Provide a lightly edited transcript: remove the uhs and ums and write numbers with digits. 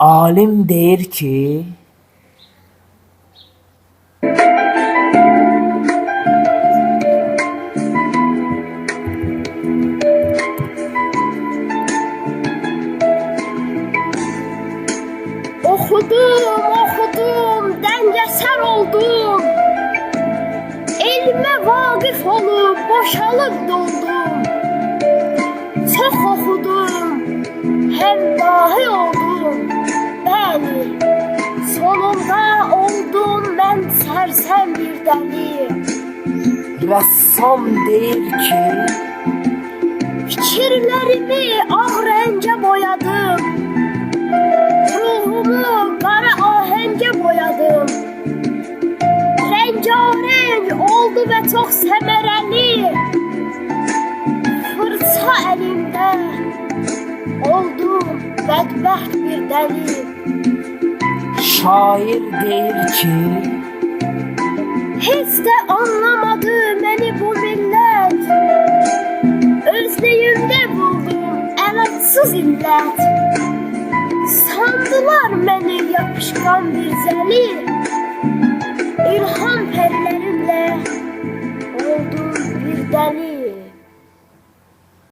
Alim deyir ki, Oxudum, dəngəsər oldum. Elmə vaqif olub, boşalıb doldum. Çox oxudum, həm dahi oldum. Bəli, sonunda oldum mən sərsəm bir dəli. rəssam deyir ki, Fikirlərimi ağ rəngə boyadım. Ruhumu qara ahəngə boyadım. Rəngarəng oldu və çox səmərəli. Fırça əlimdə oldum bədbəxt bir dəli. şair deyir ki, Heç də anlamadı məni bu millət. Özlüyümdə buldum əlacsız illət. Sandılar məni yapışqan bir zəli.